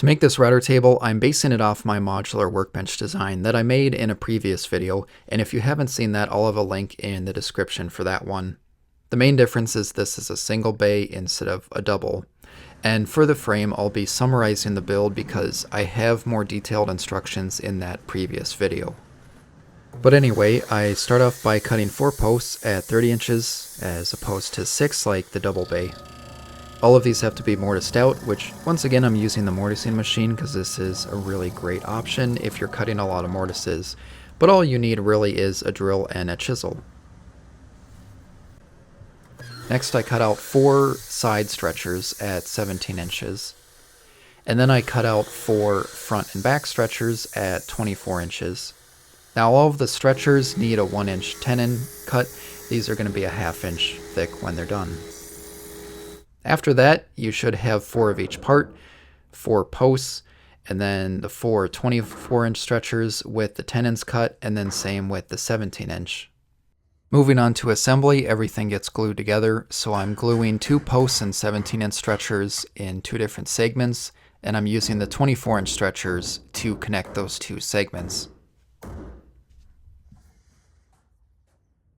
To make this router table, I'm basing it off my modular workbench design that I made in a previous video, and if you haven't seen that, I'll have a link in the description for that one. The main difference is this is a single bay instead of a double. And for the frame, I'll be summarizing the build because I have more detailed instructions in that previous video. But anyway, I start off by cutting 4 posts at 30 inches as opposed to 6 like the double bay. All of these have to be mortised out, which once again I'm using the mortising machine because this is a really great option if you're cutting a lot of mortises, but all you need really is a drill and a chisel. Next I cut out 4 side stretchers at 17 inches, and then I cut out 4 front and back stretchers at 24 inches. Now all of the stretchers need a 1-inch tenon cut. These are going to be a 1/2 inch thick when they're done. After that, you should have 4 of each part, 4 posts, and then the 4 24-inch stretchers with the tenons cut, and then same with the 17-inch. Moving on to assembly, everything gets glued together, so I'm gluing 2 posts and 17-inch stretchers in 2 different segments, and I'm using the 24-inch stretchers to connect those 2 segments.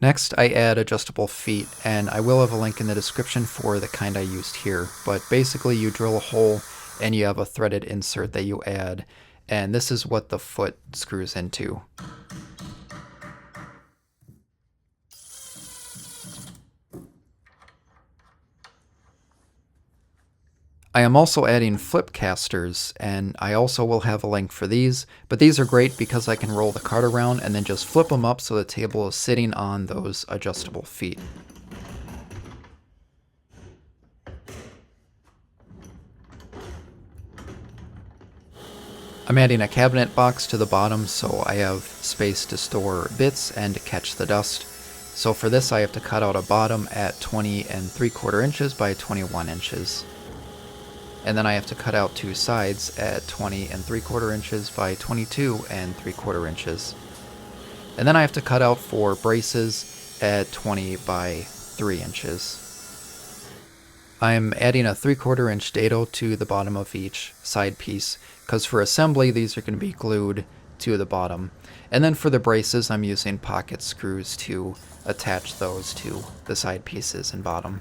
Next, I add adjustable feet, and I will have a link in the description for the kind I used here, but basically you drill a hole and you have a threaded insert that you add, and this is what the foot screws into. I am also adding flip casters, and I also will have a link for these, but these are great because I can roll the cart around and then just flip them up so the table is sitting on those adjustable feet. I'm adding a cabinet box to the bottom so I have space to store bits and to catch the dust. So for this I have to cut out a bottom at 20 3/4 inches by 21 inches. And then I have to cut out 2 sides at 20 3/4 inches by 22 3/4 inches. And then I have to cut out 4 braces at 20 by 3 inches. I'm adding a 3/4 inch dado to the bottom of each side piece, because for assembly these are going to be glued to the bottom. And then for the braces I'm using pocket screws to attach those to the side pieces and bottom.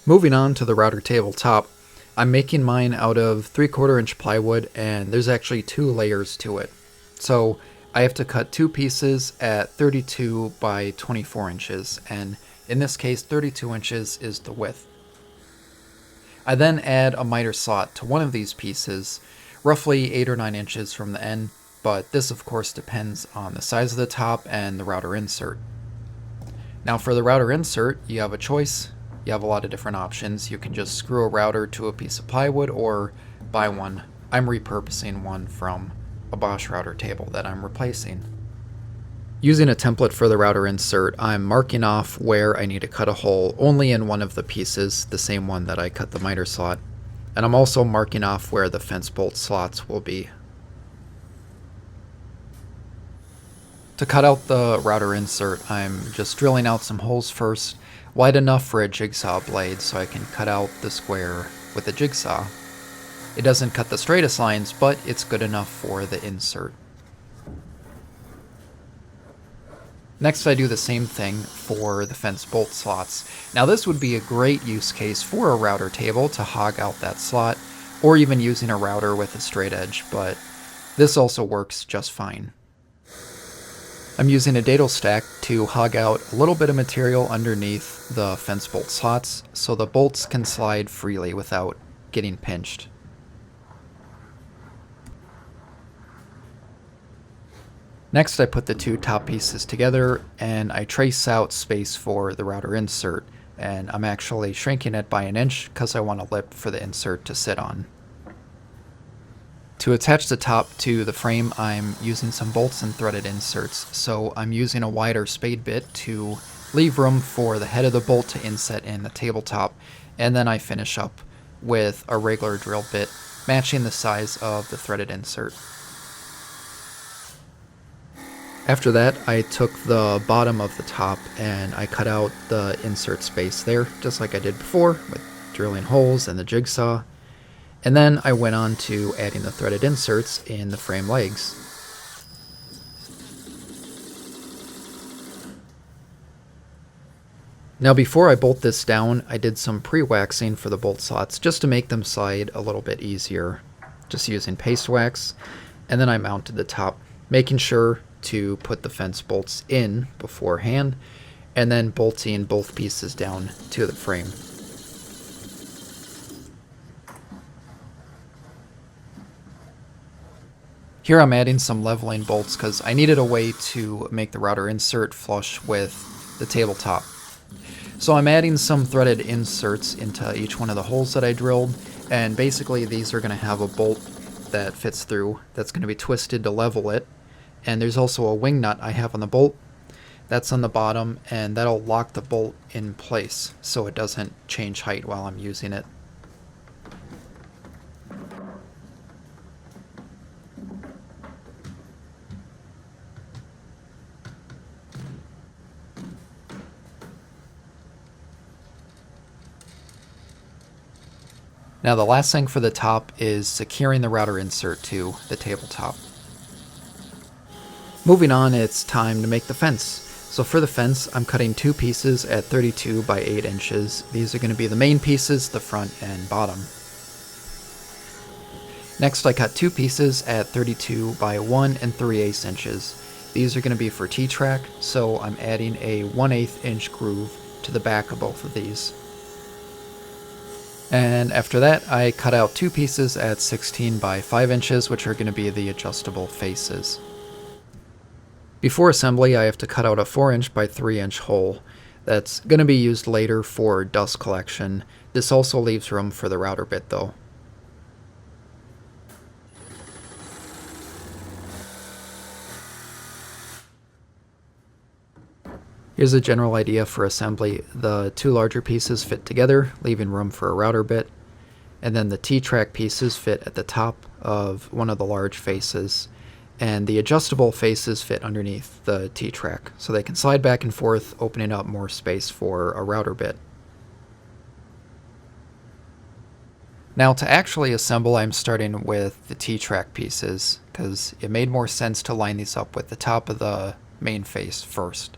Moving on to the router tabletop, I'm making mine out of 3/4 inch plywood, and there's actually 2 layers to it. So I have to cut 2 pieces at 32 by 24 inches, and in this case 32 inches is the width. I then add a miter slot to one of these pieces, roughly 8 or 9 inches from the end, but this of course depends on the size of the top and the router insert. Now for the router insert, you have a choice. You have a lot of different options. You can just screw a router to a piece of plywood or buy one. I'm repurposing one from a Bosch router table that I'm replacing. Using a template for the router insert, I'm marking off where I need to cut a hole only in one of the pieces, the same one that I cut the miter slot. And I'm also marking off where the fence bolt slots will be. To cut out the router insert, I'm just drilling out some holes first, wide enough for a jigsaw blade so I can cut out the square with a jigsaw. It doesn't cut the straightest lines, but it's good enough for the insert. Next I do the same thing for the fence bolt slots. Now this would be a great use case for a router table to hog out that slot, or even using a router with a straight edge, but this also works just fine. I'm using a dado stack to hog out a little bit of material underneath the fence bolt slots so the bolts can slide freely without getting pinched. Next I put the 2 top pieces together and I trace out space for the router insert, and I'm actually shrinking it by 1 inch because I want a lip for the insert to sit on. To attach the top to the frame, I'm using some bolts and threaded inserts, so I'm using a wider spade bit to leave room for the head of the bolt to inset in the tabletop, and then I finish up with a regular drill bit matching the size of the threaded insert. After that, I took the bottom of the top and I cut out the insert space there, just like I did before with drilling holes and the jigsaw. And then I went on to adding the threaded inserts in the frame legs. Now before I bolt this down, I did some pre-waxing for the bolt slots just to make them slide a little bit easier, just using paste wax. And then I mounted the top, making sure to put the fence bolts in beforehand, and then bolting both pieces down to the frame. Here I'm adding some leveling bolts because I needed a way to make the router insert flush with the tabletop. So I'm adding some threaded inserts into each one of the holes that I drilled, and basically these are going to have a bolt that fits through that's going to be twisted to level it. And there's also a wing nut I have on the bolt that's on the bottom, and that'll lock the bolt in place so it doesn't change height while I'm using it. Now the last thing for the top is securing the router insert to the tabletop. Moving on, it's time to make the fence. So for the fence, I'm cutting two pieces at 32 by 8 inches. These are going to be the main pieces, the front and bottom. Next, I cut two pieces at 32 by 1 3/8 inches. These are going to be for T-track, so I'm adding a 1/8 inch groove to the back of both of these. And after that, I cut out two pieces at 16 by 5 inches, which are going to be the adjustable faces. Before assembly, I have to cut out a 4-inch by 3-inch hole that's going to be used later for dust collection. This also leaves room for the router bit though. Here's a general idea for assembly. The two larger pieces fit together, leaving room for a router bit, and then the T-track pieces fit at the top of one of the large faces, and the adjustable faces fit underneath the T-track, so they can slide back and forth, opening up more space for a router bit. Now to actually assemble, I'm starting with the T-track pieces, because it made more sense to line these up with the top of the main face first.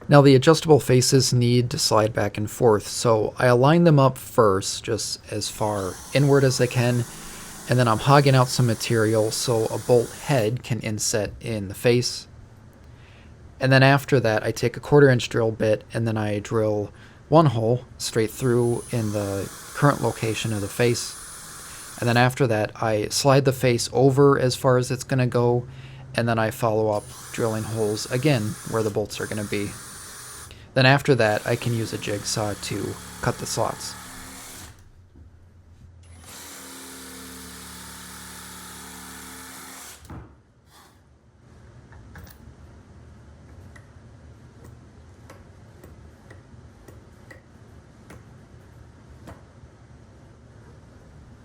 Now the adjustable faces need to slide back and forth, so I align them up first, just as far inward as I can, and then I'm hogging out some material so a bolt head can inset in the face. And then after that, I take a 1/4 inch drill bit and then I drill one hole straight through in the current location of the face. And then after that, I slide the face over as far as it's going to go, and then I follow up drilling holes again where the bolts are going to be. Then after that, I can use a jigsaw to cut the slots.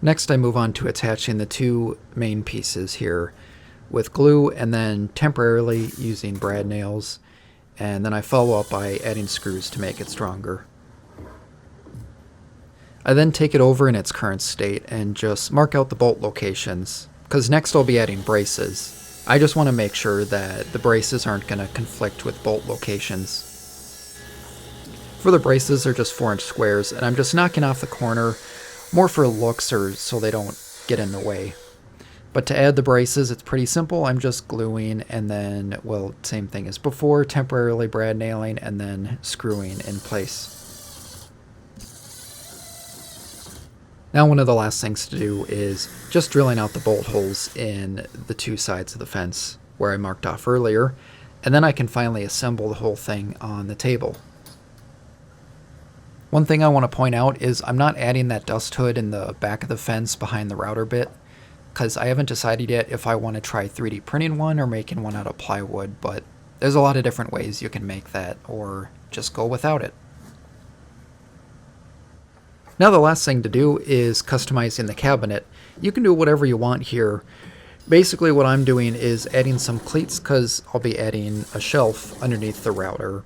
Next, I move on to attaching the two main pieces here with glue, and then temporarily using brad nails, and then I follow up by adding screws to make it stronger. I then take it over in its current state and just mark out the bolt locations, because next I'll be adding braces. I just want to make sure that the braces aren't going to conflict with bolt locations. For the braces, they're just 4-inch squares, and I'm just knocking off the corner, more for looks or so they don't get in the way. But to add the braces, it's pretty simple. I'm just gluing and then, well, same thing as before, temporarily brad nailing and then screwing in place. Now one of the last things to do is just drilling out the bolt holes in the two sides of the fence where I marked off earlier, and then I can finally assemble the whole thing on the table. One thing I want to point out is I'm not adding that dust hood in the back of the fence behind the router bit, because I haven't decided yet if I want to try 3D printing one or making one out of plywood, but there's a lot of different ways you can make that, or just go without it. Now the last thing to do is customizing the cabinet. You can do whatever you want here. Basically what I'm doing is adding some cleats because I'll be adding a shelf underneath the router.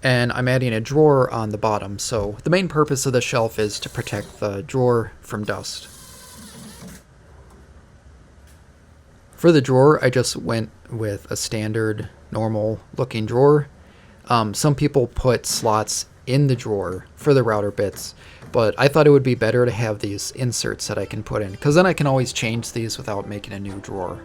And I'm adding a drawer on the bottom, so the main purpose of the shelf is to protect the drawer from dust. For the drawer, I just went with a standard, normal looking drawer. Some people put slots in the drawer for the router bits, but I thought it would be better to have these inserts that I can put in, because then I can always change these without making a new drawer.